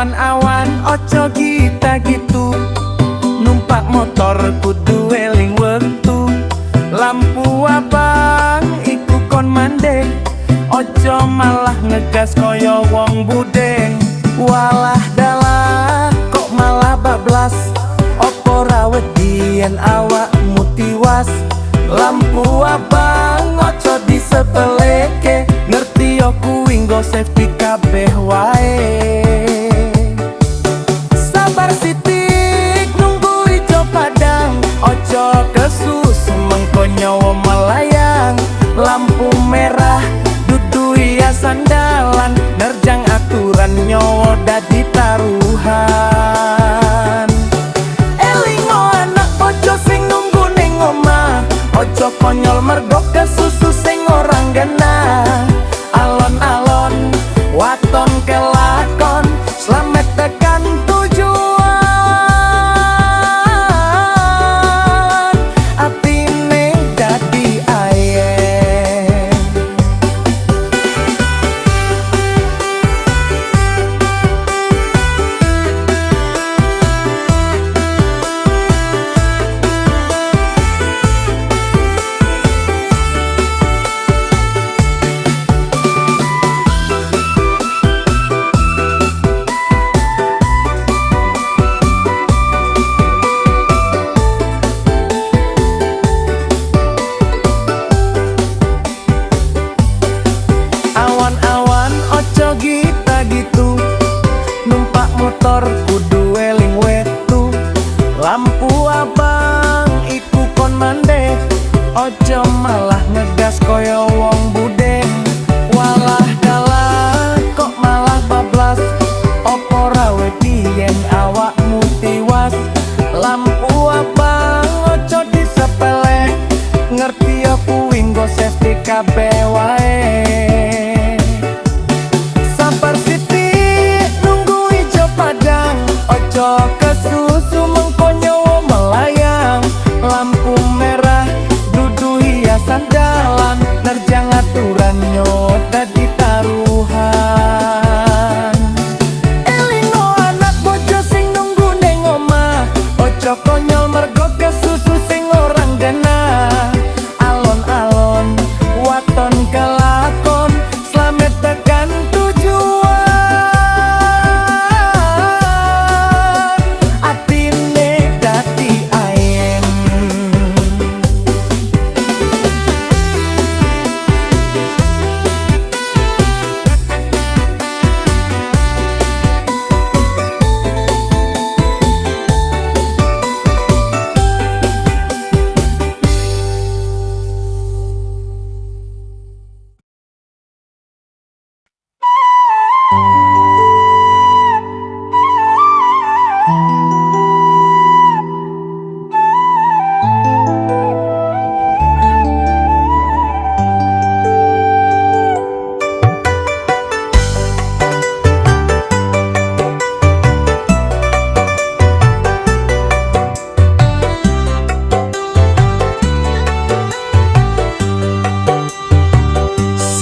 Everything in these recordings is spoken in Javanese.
Awan-awan ojo kita gitu, numpak motor kudu eling wektu. Lampu abang iku kon mandek, ojo malah ngegas koyo wong budeng. Walah dalah kok malah bablas, opo ra wedi yen awakmu tiwas. Lampu abang ojo disepeleke, ngerti yo kuwi nggo safety kabeh wae. Sabar sithik nunggu ijo padang, ojo kesusu mengko nyawa melayang. Lampu merah dudu hiasan dalan, nerjang aturan nyawa dadi taruhan. Elingo anak bojo sing nunggu ning omah, ojo konyol mergo kesusu sing orang genah. Alon-alon waton kelakon, slamet tekan tujuan. Atine dadi ayem. Awan-awan ojo kita gitu, numpak motor kudu eling wetu. Lampu abang iku kon mandek, ojo malah ngegas koyo wong budeng. Walah dalah kok malah bablas, opo ra wedi yen awakmu tiwas. Lampu abang ojo disepele, ngerti yo kuwi nggo safety kabeh wae. Sabar sithik nunggu ijo padang, ojo kesusu mengko nyawa melayang. Lampu merah dudu hiasan dalan, nerjang aturan nyo dadi taruhan. Elingo anak bojo sing nunggu ning omah, ojo konyol mergo kesusu sing orang genah. Alon-alon waton kelakon, slamet tekan tujuan. Atine dadi ayem.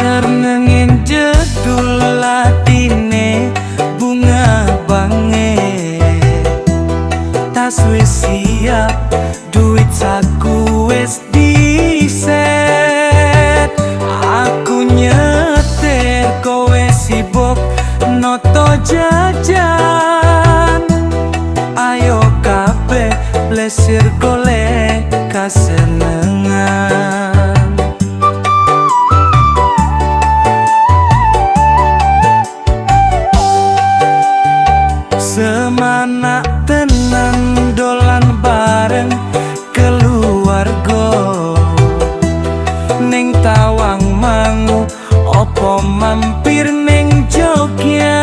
Sernengin jedul latine bunga bange, tas wis siap duit saku wis diset. Aku nyetir kowe sibuk noto jajan, ayo kabeh plesir golek kasenengan. Semanak tenan dolan bareng keluarga ning Tawangmangu, opo mampir ning Jogja.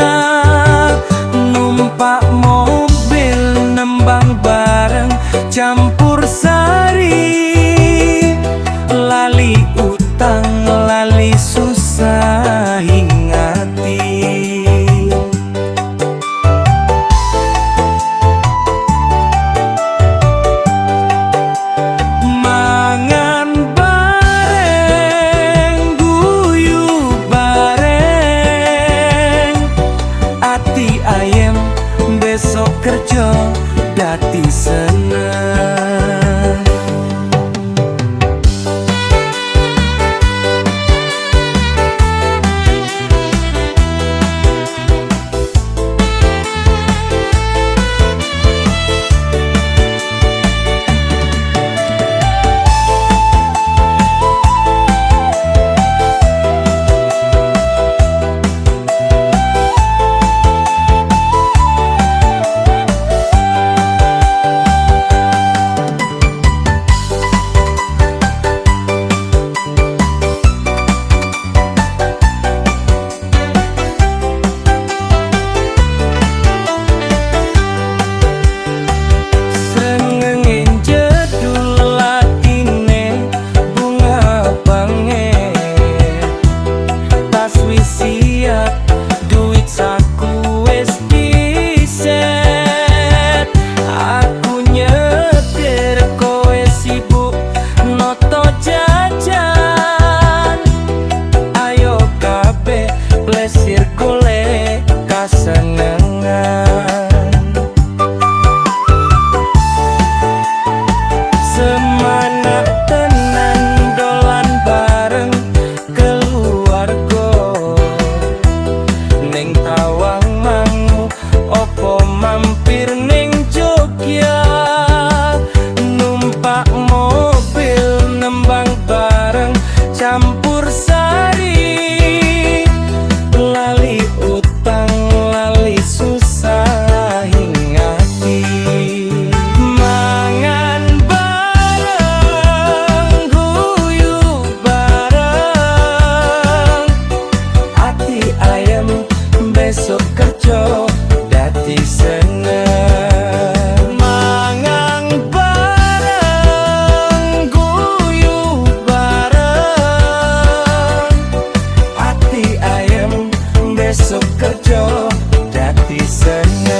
besok kerja dadi seneng.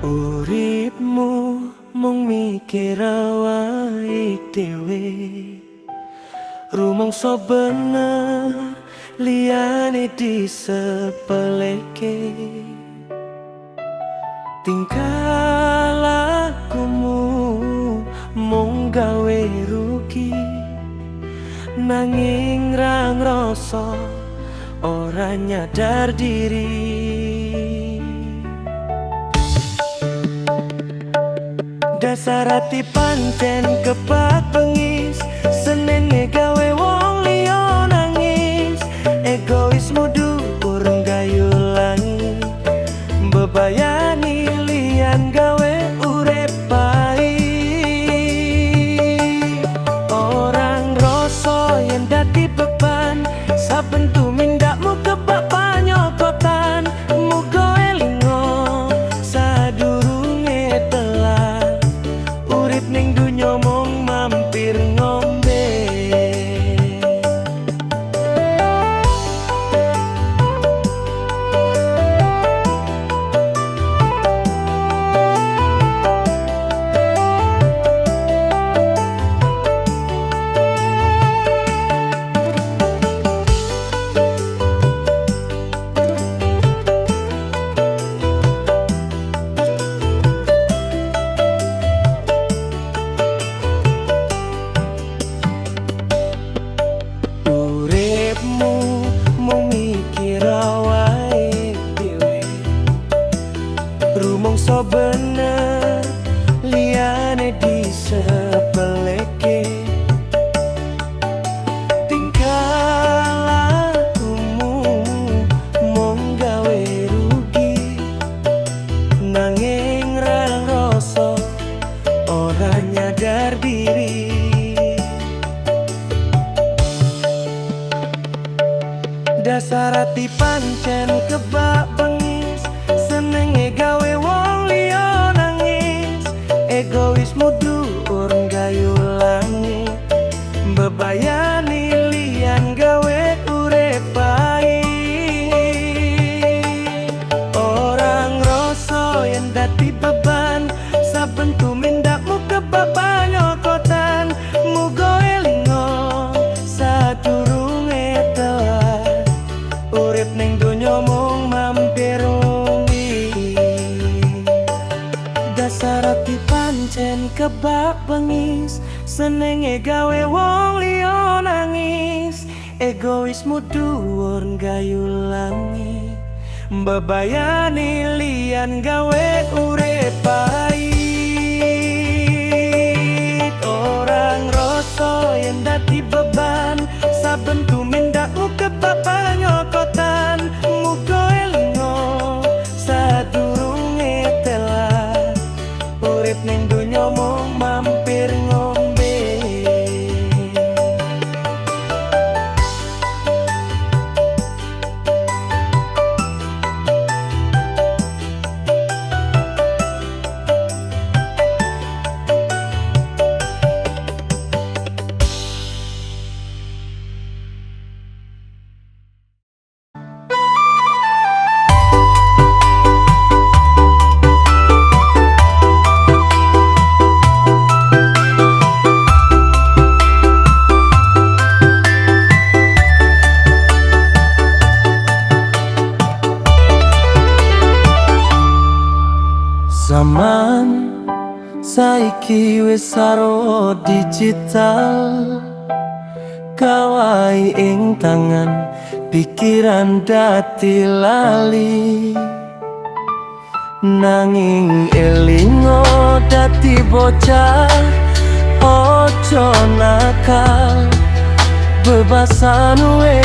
Uripmu mung mikir awake dhewe, rumangsa bener liyane disepeleke. Tingkah lakumu mung gawe rugi, nanging ra ngrasa ora nyadar diri. Dasar hati pancen kebak bengis, senenge gawe wong liya nangis. Egoismu dhuwur nggayu langit, mbebayani liyan gawe urip pahit. Orang rasa yen dadi beban, saben tumindakmu kebak panyokotan. Muga elingo sadurunge telat, urip ning dunya mung mampir ngombe. Uripmu mung mikir awake dhewe, rumangsa bener liyane disepeleke. Tingkah lakumu mung gawe rugi, nanging ra ngrasa ora nyadar diri. Dasar hati pancen kebak bengis, senenge gawe wong liya nangis. Egoismu dhuwur nggayu langit, mbebayani liyan gawe urip pahit. Orang ngrasa yen dadi beban, saben tumindakmu kebak panyokotan. Muga elingo sadurunge telat, urip ning donya mung mampir wengi. Dasar hati pancen kebak bengis, senenge gawe wong liya nangis. Egoismu dhuwur nggayu langit, mbebayani liyan gawe urip pahit. Orang rasa yen dadi beban, saben tumindakmu kebak panyokotan. Muga elingo sadurunge telat, urip ning donya mung mampir ngombe. Zaman saiki wis saro digital, kawai ing tangan, pikiran dadi lali. Nanging elingo dadi bocah ojo nakal bebasan we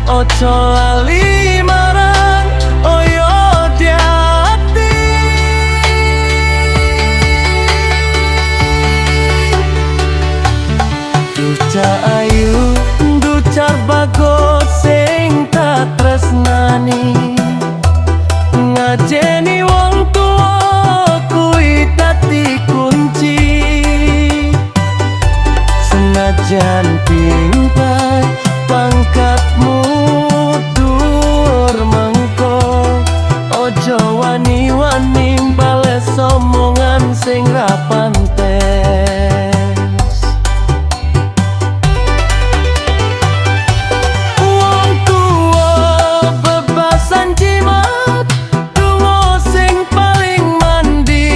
ojo lali marang oyo diati duca ayu ducar bagus sing tak tresnani ngajeni wong tuwa kuwi dadi kunci senajan pintar pangkatmu dhuwur mengko ojo wani-wani bales omongan sing ra pantes wong tuwa bebasan jimat donga sing paling mandi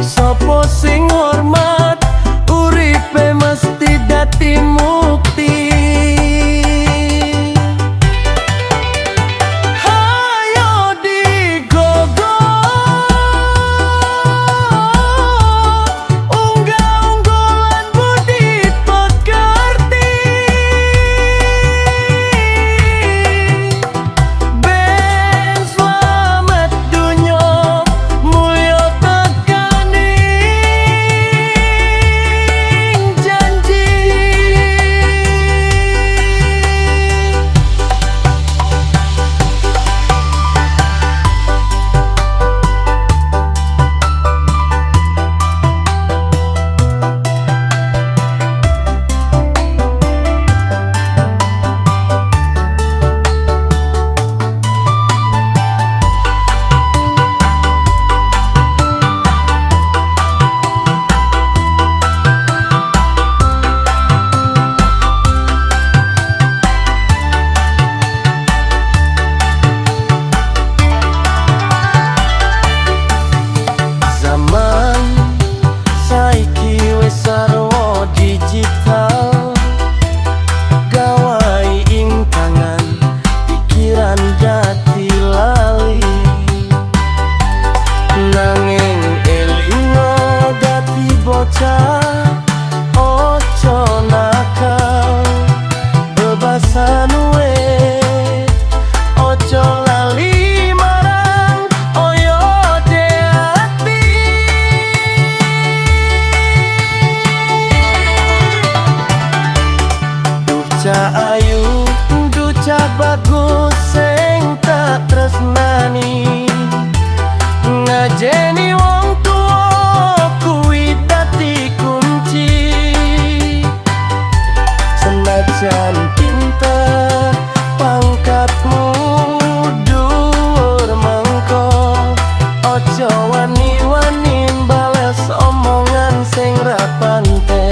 sapa sing hormat uripe mesti dadi mukti ojo nakal bebasan we ojo lali marang oyo diati duca ayu duca bagus sing tak tresnani ngajeni wong tuwa kuwi dadi kunci senajan pinter pangkatmu dhuwur mengko ojo wani-wani bales omongan sing ra pantes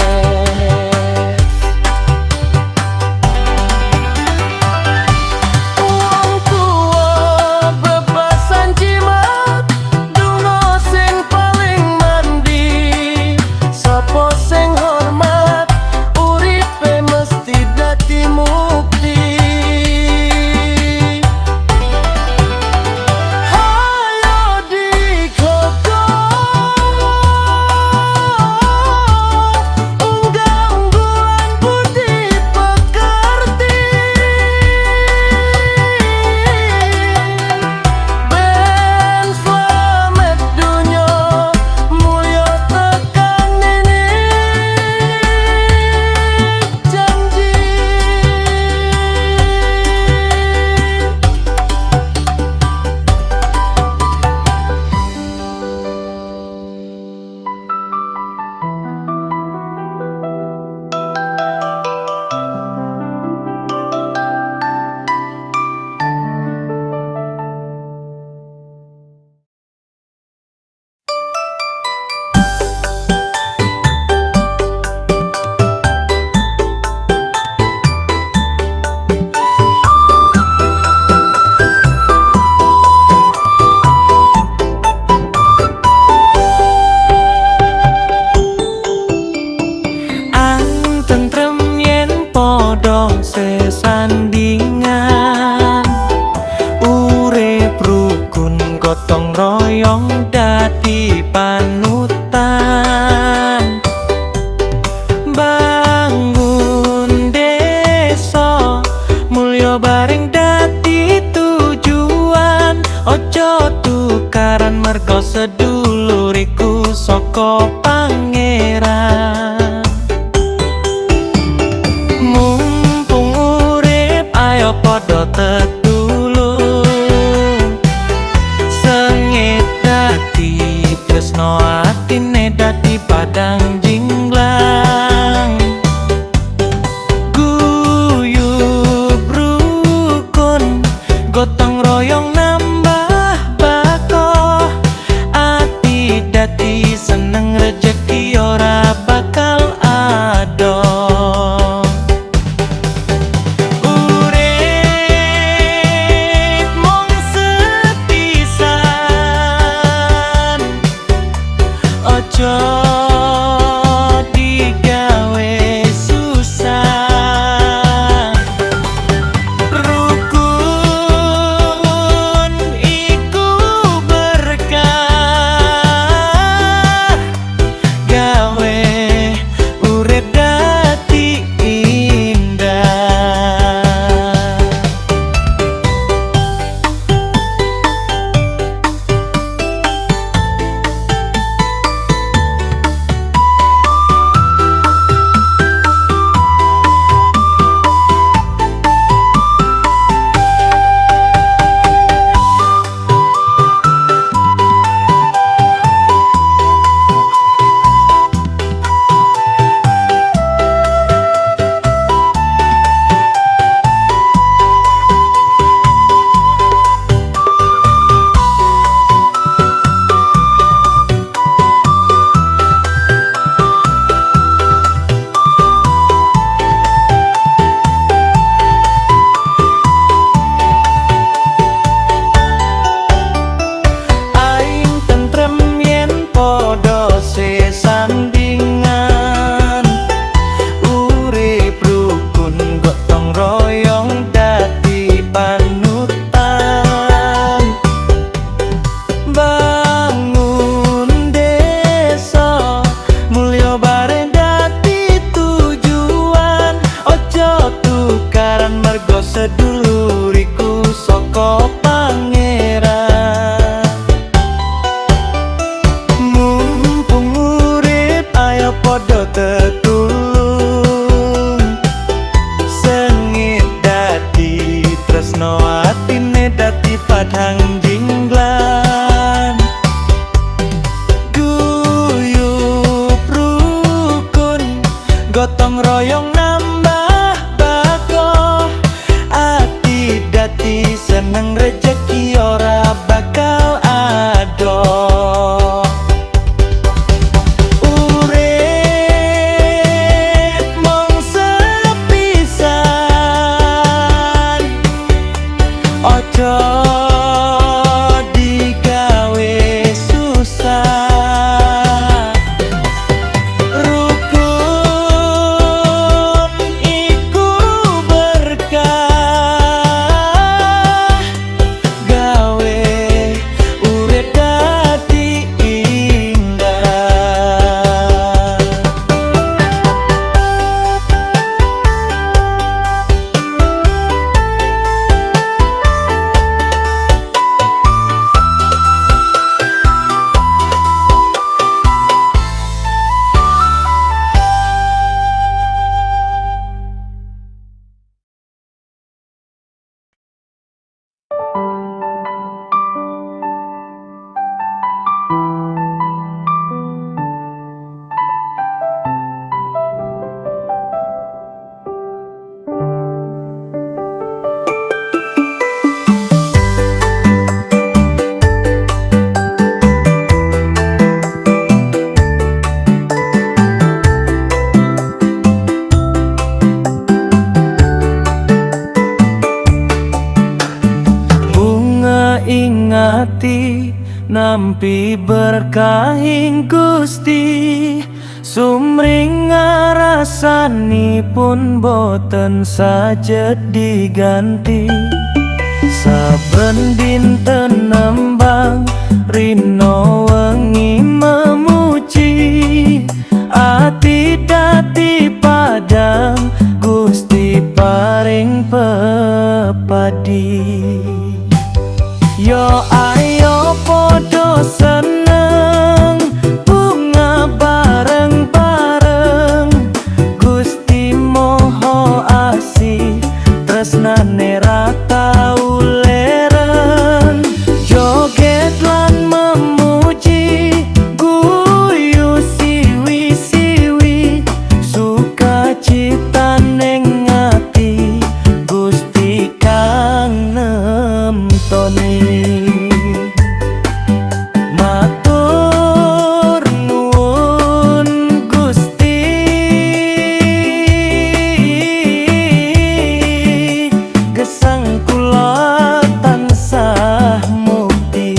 dadi panutan. Bangun desa mulya bareng dadi tujuan. Ojo tukaran mergo seduluriku saka pangeran. Mumpung urip ayo padha tetulung. Sengit dadi tresno atine dadi padang jinglang. Guyub rukun gotong royong nambah bakoh. Ati dadi seneng rejeki ora bakal adoh. Urip mung sepisan, ojo digawe susah. Rukun iku berkah, gawe urip dadi indah. Aing tentrem yen podo sesandingan. Urip rukun gotong royong dadi panutan. Bangun desa mulya bareng dadi tujuan. Ojo tukaran mergo seduluriku saka pangeran. Mumpung urip ayo padha tetulung. Sengit dadi tresno atine dadi padang jinglan. Guyub rukun gotong royong nambah bakoh. Ati dadi seneng rejeki ora bakal adoh. Urip mung sepisan, ojo digawe susah. Rukun iku berkah, gawe urip dadi indah. ingati nampi berkahing Gusti, sumring ngrasanipun boten sajed diganti. Saben dinten nembang rino wengi memuji, ati dadi padang Gusti paring pepadi. Yo ayo podo seneng bunga bareng-bareng, Gusti moho asih tresnane ra tau leren. Joget lan memuji, guyu siwi-siwi, sukacita ning ati Gusti kang nemtoni. Matur nuwun Gusti, gesang kula tansah mukti.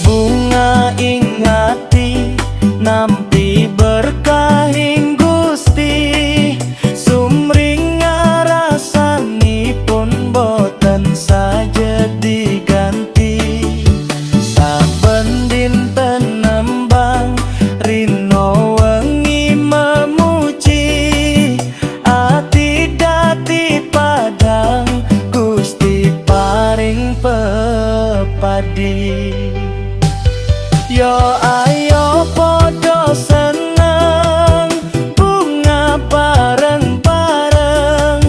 Bunga ing ati nampi berkahing Gusti, sumringah rasanipun boten saja diganti. Saben dinten nembang rino wengi memuji, ati dadi padang Gusti paring pepadi. Yo ayo podo seneng bunga bareng-bareng,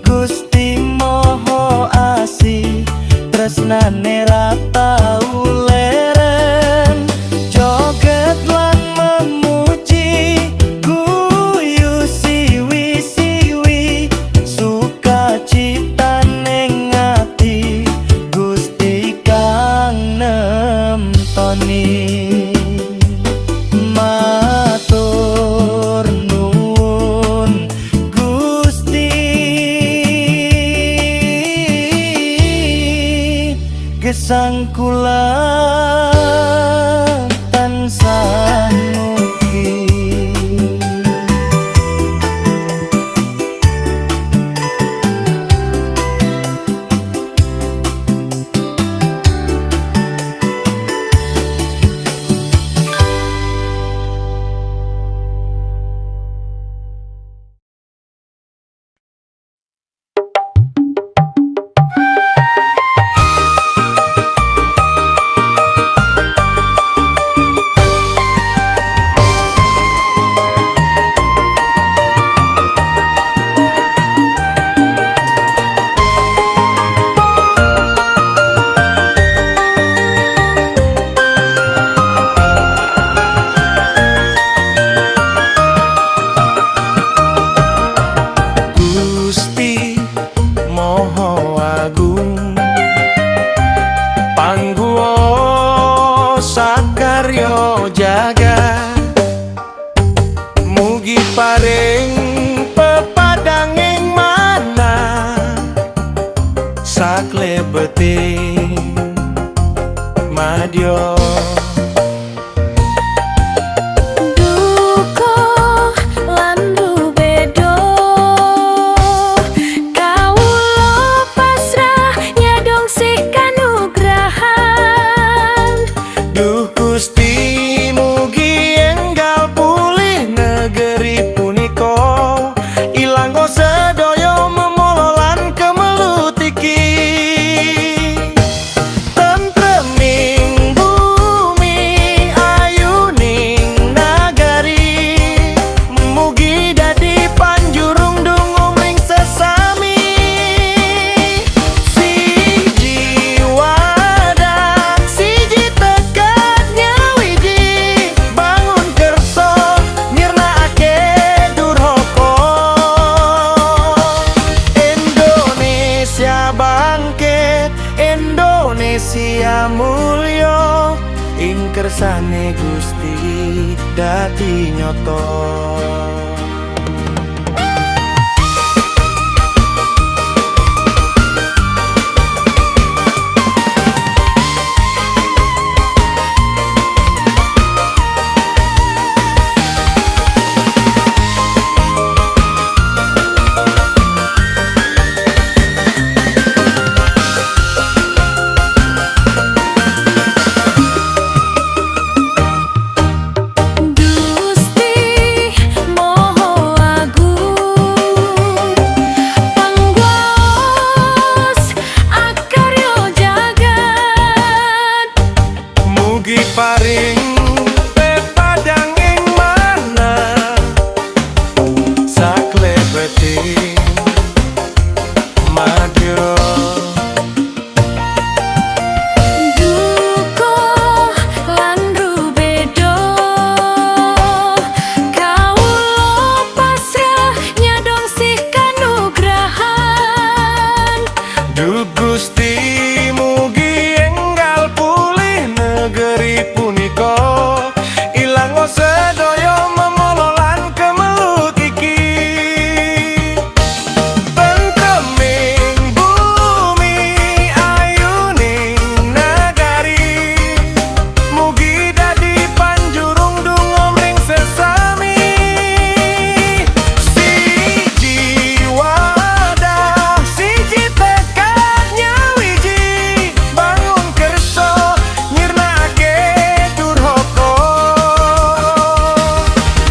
Gusti moho asih tresnane ra tau leren. Joget lan memuji, guyu siwi-siwi, sukacita ning ati Gusti kang nemtoni. Matur nuwun Gusti, gesang kula tansah mugi. Gusti moho agung, pangguwa sakarya jagat, mugi paring pepadanging manah saklebeting madya. Gusti mugi enggal pulih negeri punika, ilang sedaya memololan kemelutiki. Tentreming Indonesia mulya ing kersane Gusti dadi nyata. Paring pepadang ing mana saklebeting madya. Duka lan rubedo kawula pasrah nyadong sih kanugrahan. Duh Gusti mugi enggal pulih negeri punika, ilang sedaya memololan kemelut iki. Penteming bumi ayuning nagari, mugi dadi panjurung donga mring sesami. Siji wadah siji tekad nyawiji, bangun kersa nyirnake durhaka.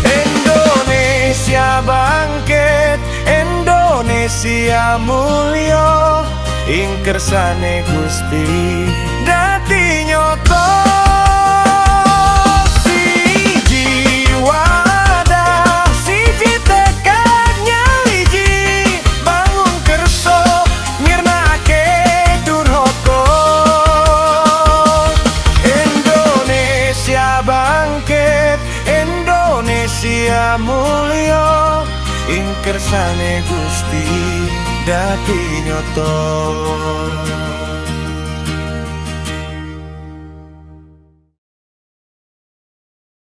Indonesia bangkit, Indonesia mulya ing kersane Gusti dadi nyata. Siji wadah siji tekad nyawiji, bangun kersa nyirnake durhaka. Indonesia bangkit, Indonesia mulya ing kersane Gusti dadi nyata.